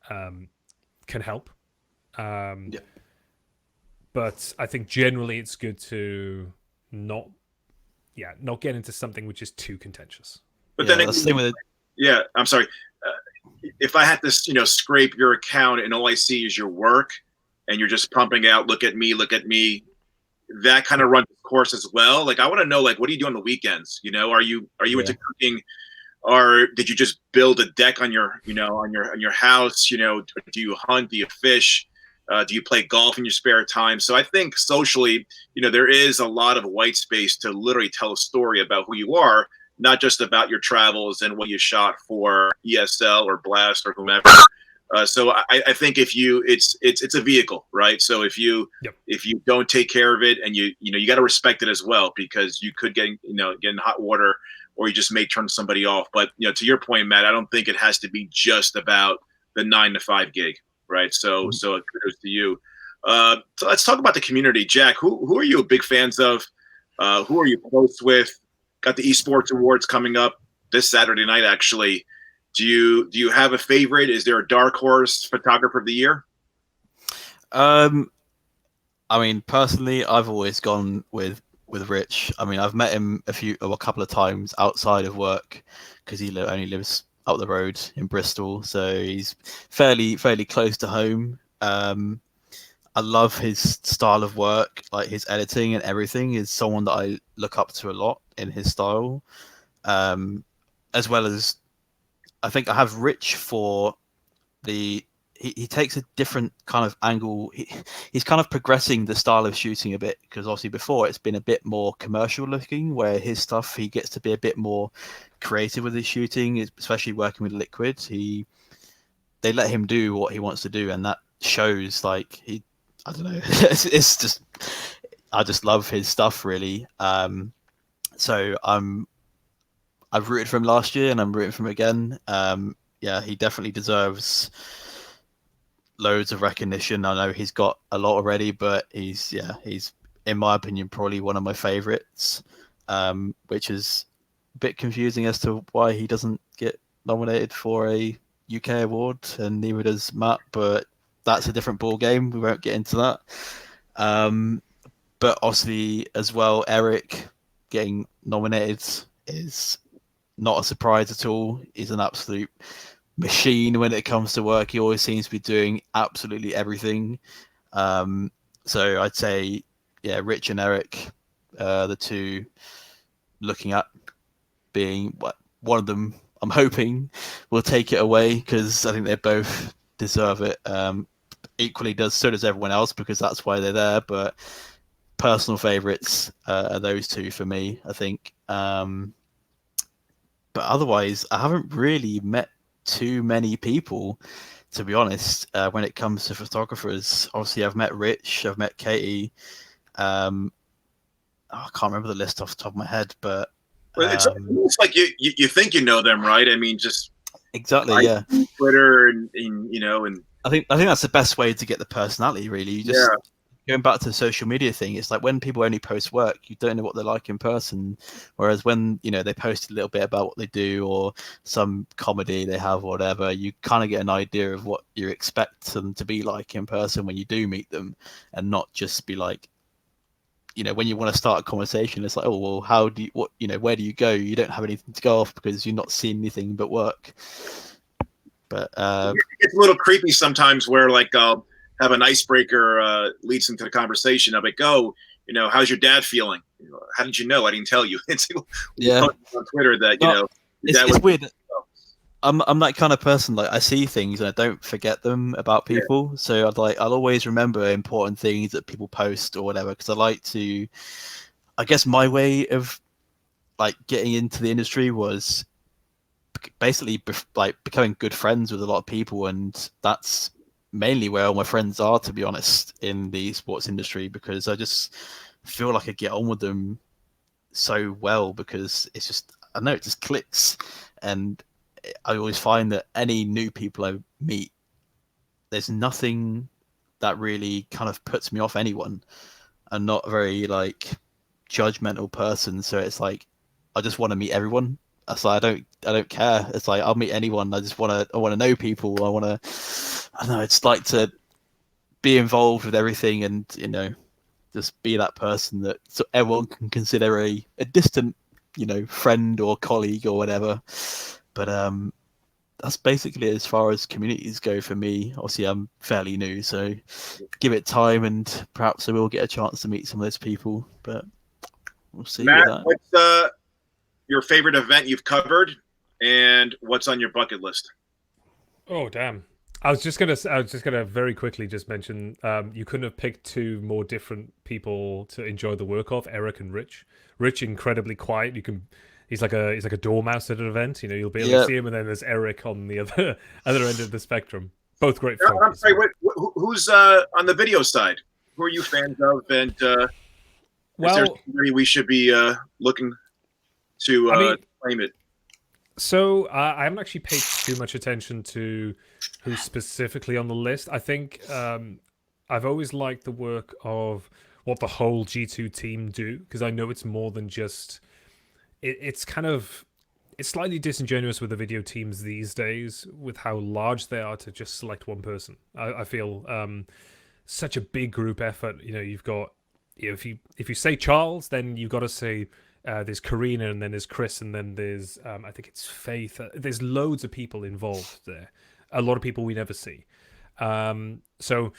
can help. But I think generally it's good to not get into something which is too contentious. But then I'm sorry. If I had to, scrape your account and all I see is your work, and you're just pumping out, look at me, that kind of runs its course as well. Like, I want to know, like, what do you do on the weekends? Are you into cooking, or did you just build a deck on your house? Do you hunt? Do you fish? Do you play golf in your spare time? So I think socially, there is a lot of white space to literally tell a story about who you are, not just about your travels and what you shot for ESL or Blast or whomever. So I think it's a vehicle, right? So if you don't take care of it, and you got to respect it as well, because you could get in hot water, or you just may turn somebody off. But to your point, Matt, I don't think it has to be just about the 9 to 5 gig. Right. So kudos to you. So let's talk about the community. Jack, who are you big fans of? Who are you close with? Got the esports awards coming up this Saturday night, actually. Do you have a favorite? Is there a dark horse photographer of the year? I mean, personally, I've always gone with Rich. I mean, I've met him a couple of times outside of work, because he only lives up the road in Bristol, so he's fairly close to home. I love his style of work, like his editing and everything is someone that I look up to a lot in his style. As well as, I think I have Rich for he takes a different kind of angle. He's kind of progressing the style of shooting a bit, because obviously before it's been a bit more commercial looking, where his stuff, he gets to be a bit more creative with his shooting, especially working with Liquid. They let him do what he wants to do, and that shows. Like, I don't know, it's just, I just love his stuff, really. So I've rooted for him last year, and I'm rooting for him again. He definitely deserves loads of recognition. I know he's got a lot already, but he's in my opinion probably one of my favorites, which is a bit confusing as to why he doesn't get nominated for a UK award, and neither does Matt, but that's a different ball game. We won't get into that. But obviously as well, Eric getting nominated is not a surprise at all. He's an absolute machine when it comes to work. He always seems to be doing absolutely everything. So I'd say, Rich and Eric, the two looking at being one of them, I'm hoping will take it away, because I think they both deserve it. Equally so does everyone else, because that's why they're there. But personal favorites are those two for me, I think. But otherwise, I haven't really met too many people, to be honest, when it comes to photographers. Obviously, I've met Rich, I've met Katie. I can't remember the list off the top of my head, but it's almost like you think you know them, right? I mean, just exactly, yeah. Twitter and and I think that's the best way to get the personality, really. You just going back to the social media thing, it's like when people only post work, you don't know what they're like in person. Whereas when, they post a little bit about what they do or some comedy they have or whatever, you kind of get an idea of what you expect them to be like in person when you do meet them, and not just be like, when you want to start a conversation, it's like, oh, well, where do you go? You don't have anything to go off because you're not seeing anything but work. But it's a little creepy sometimes, where like I'll have an icebreaker leads into the conversation. I'm like, how's your dad feeling? How did you know? I didn't tell you. It's on Twitter that it's weird. I'm that kind of person. Like, I see things and I don't forget them about people. Yeah. So I'll always remember important things that people post or whatever, because I I guess my way of like getting into the industry was basically like becoming good friends with a lot of people, and that's mainly where all my friends are, to be honest, in the sports industry, because I just feel like I get on with them so well because it's just, I know it just clicks. And I always find that any new people I meet, there's nothing that really kind of puts me off anyone. I'm not a very like judgmental person, so it's like I just want to meet everyone. So I don't care. It's like I'll meet anyone. I want to know people. I don't know. It's like to be involved with everything, and just be that person that so everyone can consider a distant friend or colleague or whatever. But that's basically as far as communities go for me. Obviously, I'm fairly new, so give it time, and perhaps I will get a chance to meet some of those people. But we'll see with Matt, that. what's your favorite event you've covered, and what's on your bucket list? Oh damn! I was just gonna very quickly just mention you couldn't have picked two more different people to enjoy the work of, Eric and Rich. Rich incredibly quiet. He's like a dormouse at an event. You'll be able to Yeah, see him, and then there's Eric on the other other end of the spectrum. Both great I'm folks. sorry, who's on the video side? Who are you fans of, and is there Well, somebody we should be looking to I mean, claim it? so I haven't actually paid too much attention to who's specifically on the list. I think I've always liked the work of what the whole G2 team do, because I know it's more than just. It's kind of it's slightly disingenuous with the video teams these days with how large they are to just select one person. I feel such a big group effort. You've got if you say Charles, then you've got to say there's Karina, and then there's Chris, and then there's I think it's Faith. There's loads of people involved there. A lot of people we never see. So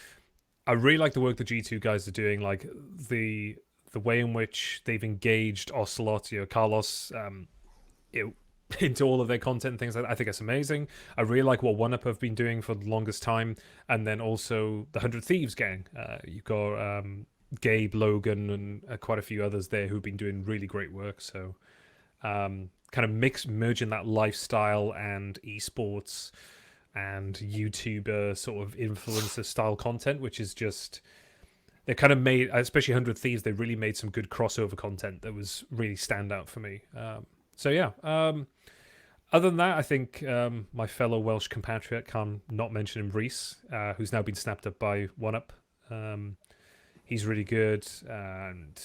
I really like the work the G2 guys are doing, like the way in which they've engaged Ocelot, Carlos, into all of their content and things like that. I think it's amazing. I really like what OneUp have been doing for the longest time, and then also the 100 Thieves gang. You've got Gabe, Logan, and quite a few others there who've been doing really great work. So kind of merging that lifestyle and esports and YouTuber sort of influencer style content, which is just they kind of made, especially 100 Thieves, they really made some good crossover content that was really stand out for me. So yeah, other than that, I think my fellow Welsh compatriot, can't not mention him, Reese, who's now been snapped up by OneUp. He's really good, and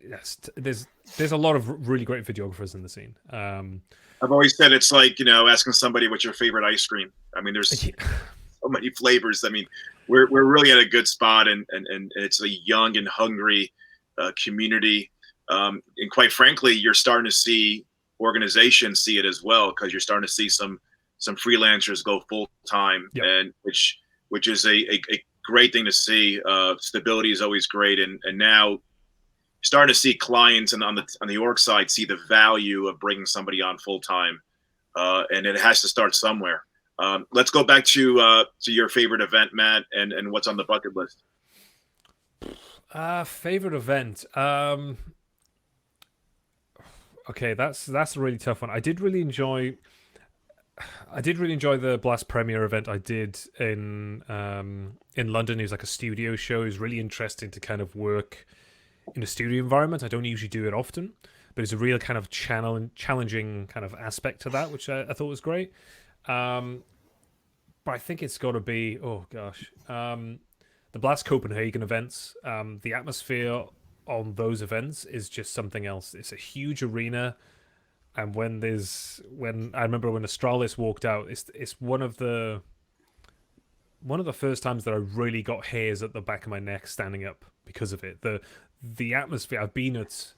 yes, there's a lot of really great videographers in the scene. I've always said it's like asking somebody what's your favorite ice cream. I mean, there's so many flavors. I mean, we're really at a good spot, and it's a young and hungry community. And quite frankly, you're starting to see organizations see it as well, because you're starting to see some freelancers go full time, Yep. and which is a great thing to see. Stability is always great, and now starting to see clients and on the org side see the value of bringing somebody on full time, and it has to start somewhere. Let's go back to your favorite event, Matt, and what's on the bucket list. Favorite event. Okay, that's a really tough one. I did really enjoy the Blast Premiere event I did in London. It was like a studio show. It was really interesting to kind of work in a studio environment. I don't usually do it often, but it's a real kind of challenging kind of aspect to that, which I thought was great. But I think it's got to be, the Blast Copenhagen events. The atmosphere on those events is just something else. It's a huge arena, and when I remember when Astralis walked out, it's one of the first times that I really got hairs at the back of my neck standing up because of it. The atmosphere. I've been at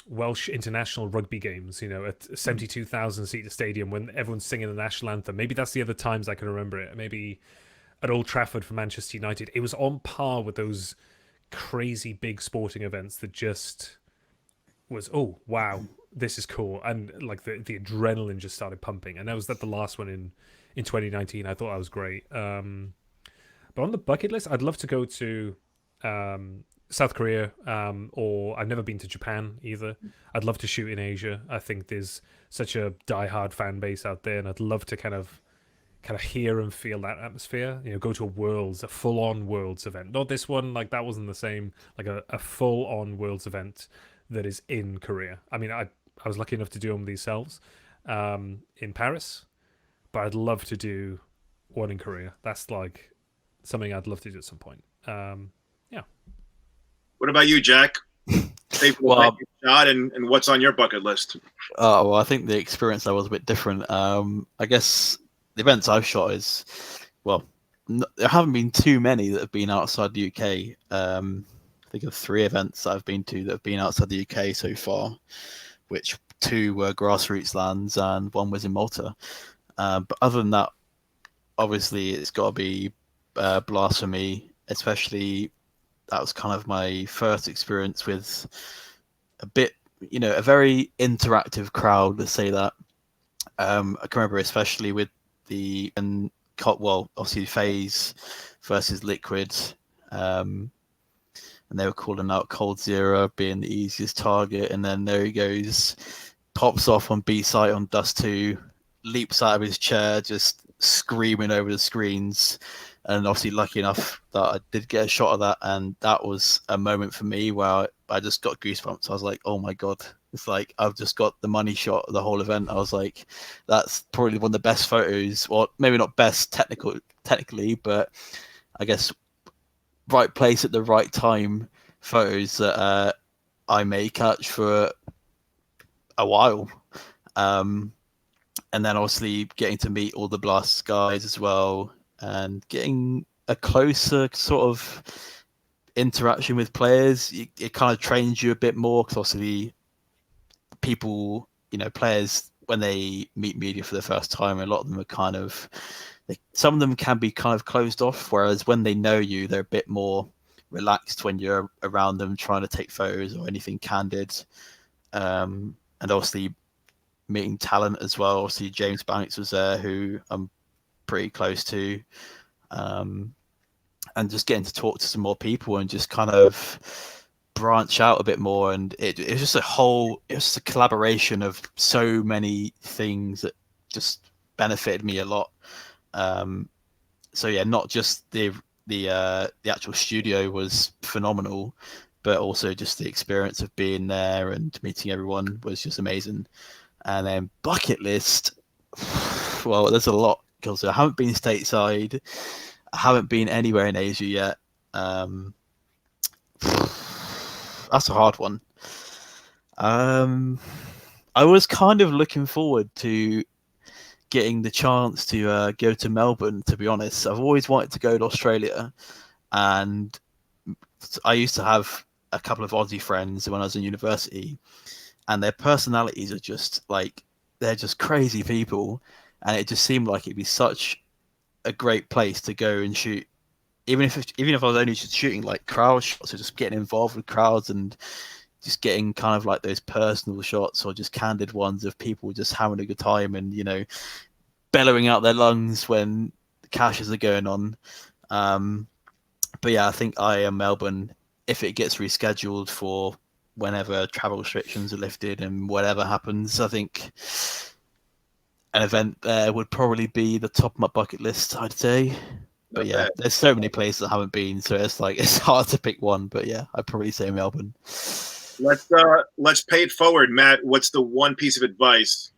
Welsh international rugby games, at 72,000 seat stadium when everyone's singing the national anthem. Maybe that's the other times I can remember it. Maybe at Old Trafford for Manchester United. It was on par with those crazy big sporting events that just was, oh wow, this is cool, and like the adrenaline just started pumping. And that was the last one in 2019. I thought that was great. But on the bucket list, I'd love to go to South Korea, or I've never been to Japan either. I'd love to shoot in Asia. I think there's such a diehard fan base out there, and I'd love to kind of hear and feel that atmosphere. Go to a full-on Worlds event. Not this one, like that wasn't the same. Like a full-on Worlds event that is in Korea. I mean, I was lucky enough to do them themselves in Paris, but I'd love to do one in Korea. That's like something I'd love to do at some point. Yeah. What about you, Jack? Well, shot and what's on your bucket list? well, I think the experience I was a bit different. I guess the events I've shot is, well, there haven't been too many that have been outside the UK. I think of 3 events that I've been to that have been outside the UK so far, which 2 were grassroots lands and 1 was in Malta. But other than that, obviously it's got to be Blast for me, especially that was kind of my first experience with a bit, a very interactive crowd, let's say that. I can remember especially with obviously FaZe versus Liquid, and they were calling out Cold Zero being the easiest target, and then there he goes, pops off on B site on Dust 2, leaps out of his chair, just screaming over the screens. And obviously lucky enough that I did get a shot of that, and that was a moment for me where I just got goosebumps. I was like, oh my god, it's like I've just got the money shot of the whole event. I was like, that's probably one of the best photos, or maybe not best technically, but I guess right place at the right time photos that I may catch for a while. And then obviously getting to meet all the Blast guys as well, and getting a closer sort of interaction with players. It kind of trains you a bit more, because obviously people, players, when they meet media for the first time, a lot of them are kind of, some of them can be kind of closed off, whereas when they know you, they're a bit more relaxed when you're around them trying to take photos or anything candid. And obviously meeting talent as well. Obviously James Banks was there, who I'm pretty close to, and just getting to talk to some more people and just kind of branch out a bit more. And it was just a collaboration of so many things that just benefited me a lot. So yeah, not just the actual studio was phenomenal, but also just the experience of being there and meeting everyone was just amazing. And then bucket list, well, there's a lot, because I haven't been stateside, I haven't been anywhere in Asia yet. That's a hard one. I was kind of looking forward to getting the chance to go to Melbourne, to be honest. I've always wanted to go to Australia, and I used to have a couple of Aussie friends when I was in university, and their personalities are just like, they're just crazy people, and it just seemed like it'd be such a great place to go and shoot, even if I was only just shooting like crowd shots, or just getting involved with crowds and just getting kind of like those personal shots, or just candid ones of people just having a good time and bellowing out their lungs when the caches are going on. But yeah, I think I am Melbourne, if it gets rescheduled for whenever travel restrictions are lifted and whatever happens. I think an event there would probably be the top of my bucket list, I'd say. But yeah, there's so many places I haven't been, so it's hard to pick one. But yeah, I'd probably say Melbourne. Let's pay it forward, Matt. What's the one piece of advice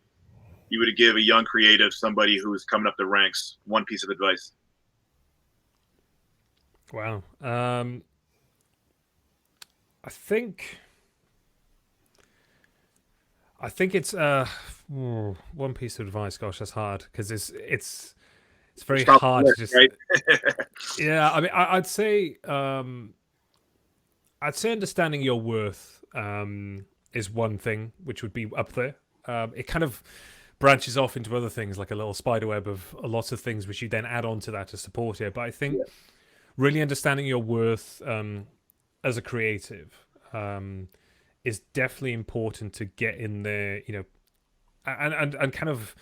you would give a young creative, somebody who's coming up the ranks? One piece of advice. Wow. I think it's one piece of advice. Gosh, that's hard, because it's very hard to just. Right? Yeah, I mean, I'd say understanding your worth is one thing, which would be up there. It kind of branches off into other things, like a little spider web of a lot of things which you then add on to that to support it. But I think really understanding your worth as a creative is definitely important to get in there, and kind of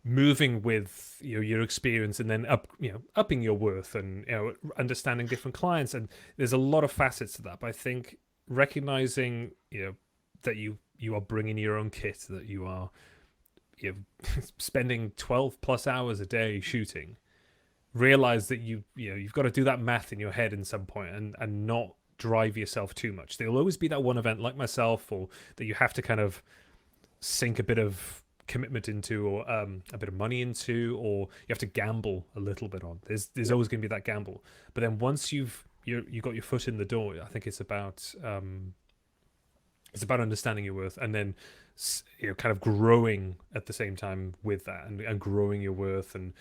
moving with your experience, and then upping your worth, and understanding different clients. And there's a lot of facets to that. But I think recognizing that you are bringing your own kit, that you are spending 12 plus hours a day shooting, realize that you've got to do that math in your head in some point, and not drive yourself too much. There'll always be that one event like myself, or that you have to kind of sink a bit of commitment into, or a bit of money into, or you have to gamble a little bit on. There's always going to be that gamble. But then once you've got your foot in the door, I think it's about understanding your worth, and then kind of growing at the same time with that, and growing your worth, and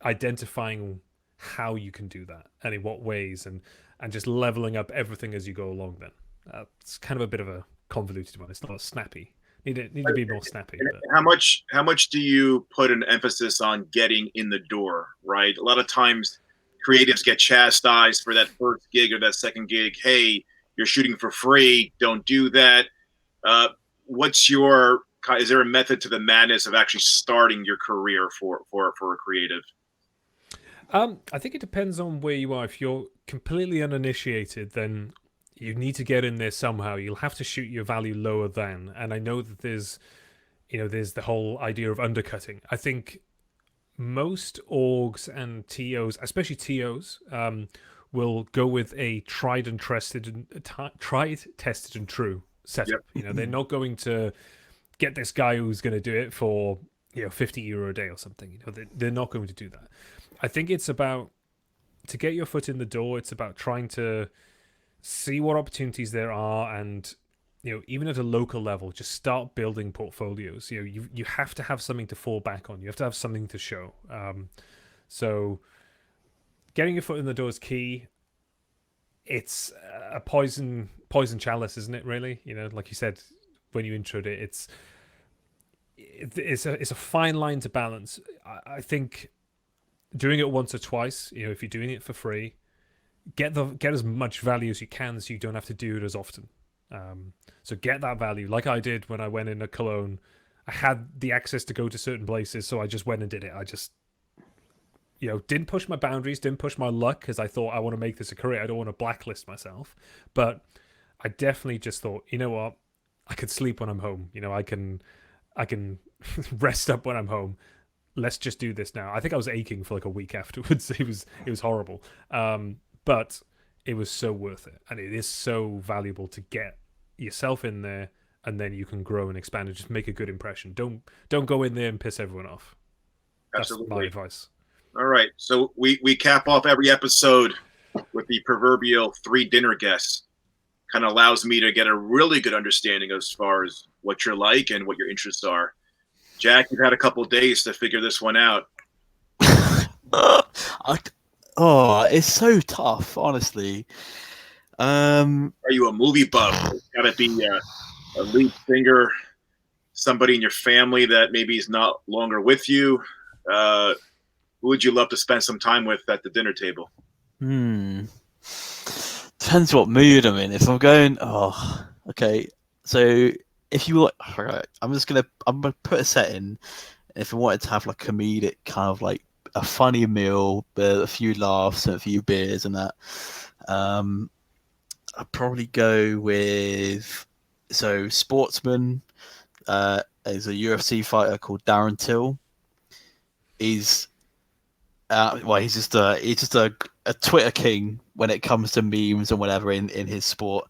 identifying how you can do that and in what ways, and just leveling up everything as you go along. Then it's kind of a bit of a convoluted one. It's not snappy. Need to be more snappy. But How much do you put an emphasis on getting in the door? Right, a lot of times creatives get chastised for that first gig or that second gig. Hey, you're shooting for free. Don't do that. Is there a method to the madness of actually starting your career for a creative? I think it depends on where you are. If you're completely uninitiated, then you need to get in there somehow. You'll have to shoot your value lower than. And I know that there's the whole idea of undercutting. I think most orgs and TOs, especially TOs, will go with a tried, tested, and true setup. Yep. They're not going to get this guy who's going to do it for €50 a day or something. They're not going to do that. I think it's about, to get your foot in the door, it's about trying to see what opportunities there are, and even at a local level, just start building portfolios. You have to have something to fall back on. You have to have something to show. So getting your foot in the door is key. It's a poison chalice, isn't it? Really, like you said when you introed it, it's a fine line to balance. I think doing it once or twice, if you're doing it for free, get as much value as you can, so you don't have to do it as often. So get that value, like I did when I went in Cologne. I had the access to go to certain places, so I just went and did it. I just didn't push my boundaries, didn't push my luck, because I thought, I want to make this a career. I don't want to blacklist myself. But I definitely just thought, you know what, I could sleep when I'm home. I can rest up when I'm home. Let's just do this now. I think I was aching for like a week afterwards. It was horrible. But it was so worth it, and it is so valuable to get yourself in there, and then you can grow and expand and just make a good impression. Don't go in there and piss everyone off. Absolutely. That's my advice. All right, so we cap off every episode with the proverbial 3 dinner guests. Kind of allows me to get a really good understanding as far as what you're like and what your interests are. Jack, you've had a couple of days to figure this one out. It's so tough, honestly. Are you a movie buff? Got to be a lead singer, somebody in your family that maybe is not longer with you. Who would you love to spend some time with at the dinner table? Depends what mood I'm in. If I'm going, okay. So if you like, right, I'm gonna put a setting. If I wanted to have like comedic, kind of like a funny meal, but a few laughs and a few beers and that, I'd probably go with Sportsman. Is a UFC fighter called Darren Till. He's just a Twitter king when it comes to memes and whatever in his sport.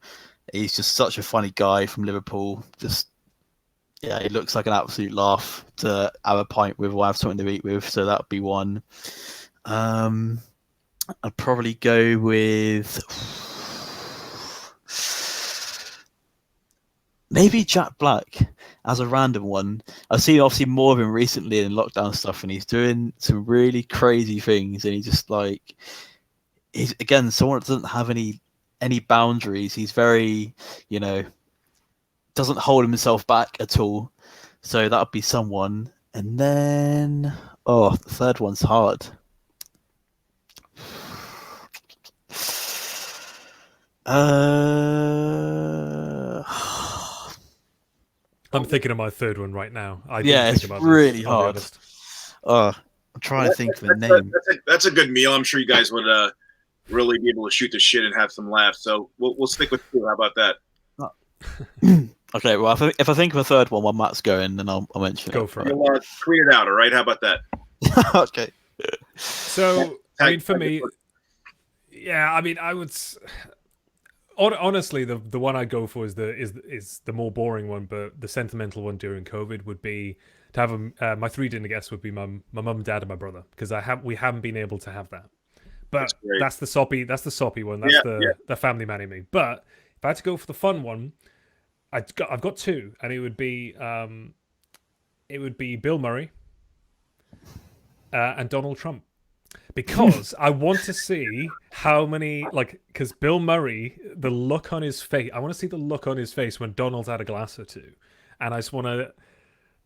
He's just such a funny guy from Liverpool. He looks like an absolute laugh to have a pint with or have something to eat with. So that would be one. I'd probably go with maybe Jack Black as a random one. I've seen obviously more of him recently in lockdown stuff, and he's doing some really crazy things. And he's again someone that doesn't have any boundaries. He's very, doesn't hold himself back at all. So that would be someone. And then the third one's hard. I'm thinking of my third one right now. I Yeah, didn't it's think about really this, I'll be hard. honest. I'm trying to think of a name. That's a good meal. I'm sure you guys would really be able to shoot the shit and have some laughs. So we'll stick with you. How about that? Okay, well, if I think of a third one while Matt's going, then I'll mention Go it. for it. You'll tweet it out, all right? How about that? Okay. So, I mean, for me, yeah, I mean, I would honestly, the one I go for is the more boring one, but the sentimental one during COVID would be to have my three dinner guests would be my mum, dad, and my brother, because we haven't been able to have that. But that's the soppy one. That's the family man in me. But if I had to go for the fun one, I've got two, and it would be Bill Murray and Donald Trump. Because I want to see how many, because Bill Murray, the look on his face, I want to see the look on his face when Donald's had a glass or two. And I just want that.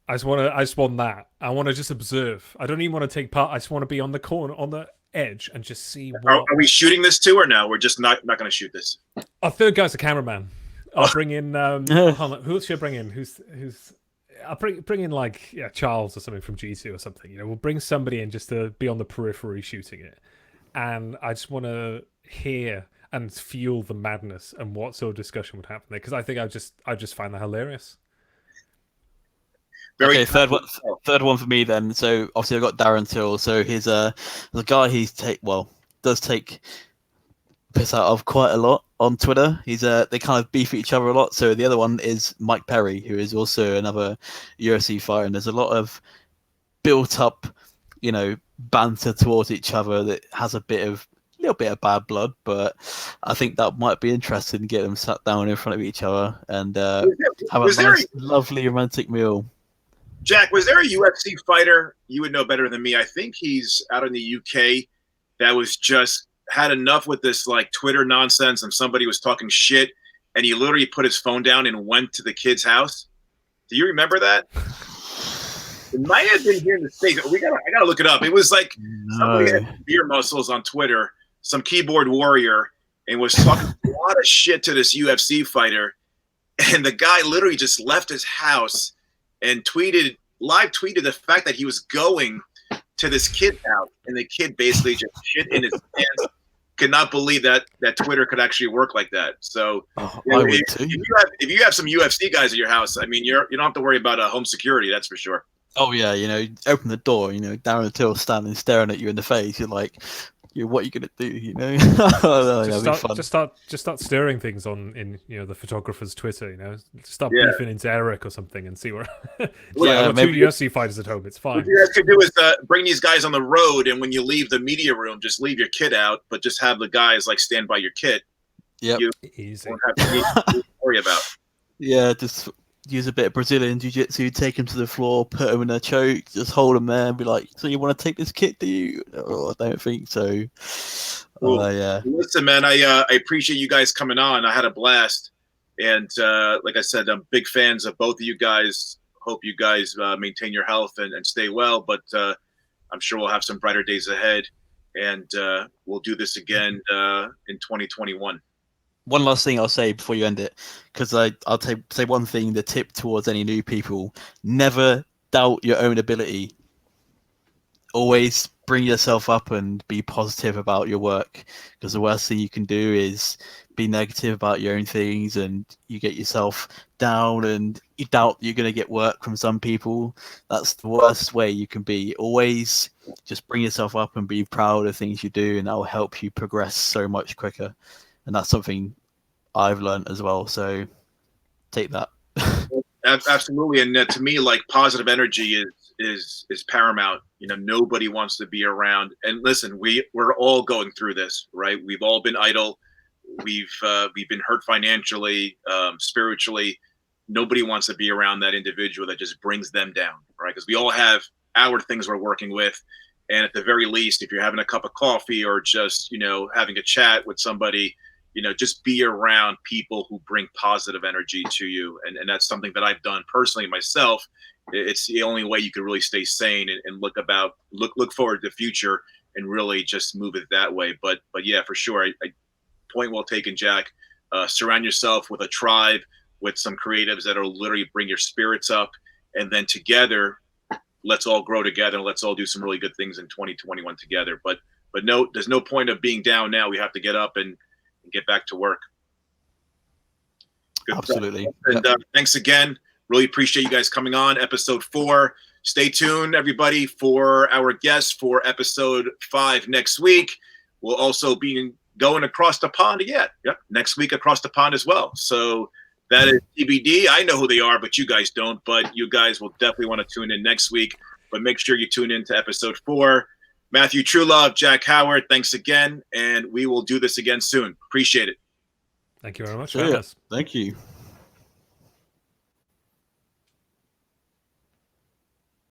I want to just observe. I don't even want to take part. I just want to be on the corner, on the edge, and just see what. Are we shooting this too, or no? We're just not going to shoot this. Our third guy's a cameraman. I'll bring in, who should I bring in? I'll bring in Charles or something from G2 or something. We'll bring somebody in just to be on the periphery shooting it, and I just want to hear and feel the madness and what sort of discussion would happen there, because I think I just find that hilarious. Okay, third one for me then. So obviously I've got Darren Till. So he's the guy does take piss out of quite a lot on Twitter. They kind of beef each other a lot. So the other one is Mike Perry, who is also another UFC fighter, and there's a lot of built up, banter towards each other that has a little bit of bad blood. But I think that might be interesting to get them sat down in front of each other and have a lovely romantic meal. Jack, was there a UFC fighter, you would know better than me, I think he's out in the UK, that was just had enough with this Twitter nonsense, and somebody was talking shit, and he literally put his phone down and went to the kid's house? Do you remember that? It might have been here in the States. I gotta look it up. It was somebody had beer muscles on Twitter, some keyboard warrior, and was talking a lot of shit to this UFC fighter, and the guy literally just left his house and live tweeted the fact that he was going to this kid's house, and the kid basically just shit in his pants. Could not believe that Twitter could actually work like that. So I would too. If you have some UFC guys at your house, I mean, you don't have to worry about home security. That's for sure. Oh yeah, open the door. Darren Till standing staring at you in the face. You're like, what are you gonna do? Just start stirring things in the photographer's Twitter. Start beefing into Eric or something and see where. Maybe 2 UFC fighters at home. It's fine. What you guys could do is bring these guys on the road, and when you leave the media room, just leave your kit out, but just have the guys stand by your kit. Yep. Easy. Won't have to worry about. Yeah, just use a bit of Brazilian jiu-jitsu, take him to the floor, put him in a choke, just hold him there and be like, so you want to take this kit, do you? Oh, I don't think so. Cool. Yeah. Listen, man, I appreciate you guys coming on. I had a blast. And like I said, I'm big fans of both of you guys. Hope you guys maintain your health and stay well. But I'm sure we'll have some brighter days ahead. And we'll do this again in 2021. One last thing I'll say before you end it, because I'll say one thing, the tip towards any new people: never doubt your own ability. Always bring yourself up and be positive about your work, because the worst thing you can do is be negative about your own things, and you get yourself down and you doubt you're going to get work from some people. That's the worst way you can be. Always just bring yourself up and be proud of things you do, and that will help you progress so much quicker. And that's something I've learned as well. So take that. Absolutely. And to me, positive energy is paramount. Nobody wants to be around. And listen, we're all going through this, right? We've all been idle. We've been hurt financially, spiritually. Nobody wants to be around that individual that just brings them down, right? Because we all have our things we're working with. And at the very least, if you're having a cup of coffee or just, having a chat with somebody, just be around people who bring positive energy to you. And that's something that I've done personally myself. It's the only way you can really stay sane and look forward to the future and really just move it that way. But yeah, for sure. Point well taken, Jack. Surround yourself with a tribe with some creatives that'll literally bring your spirits up, and then together, let's all grow together and let's all do some really good things in 2021 together. But no, there's no point of being down now. We have to get up and get back to work. Good Absolutely. stuff. And thanks again. Really appreciate you guys coming on episode 4. Stay tuned, everybody, for our guests for episode 5 next week. We'll also be going across the pond again. Yep, next week across the pond as well. So that is TBD. I know who they are, but you guys don't. But you guys will definitely want to tune in next week. But make sure you tune in to episode 4. Matthew Truelove, Jack Howard, thanks again. And we will do this again soon. Appreciate it. Thank you very much. Thank you.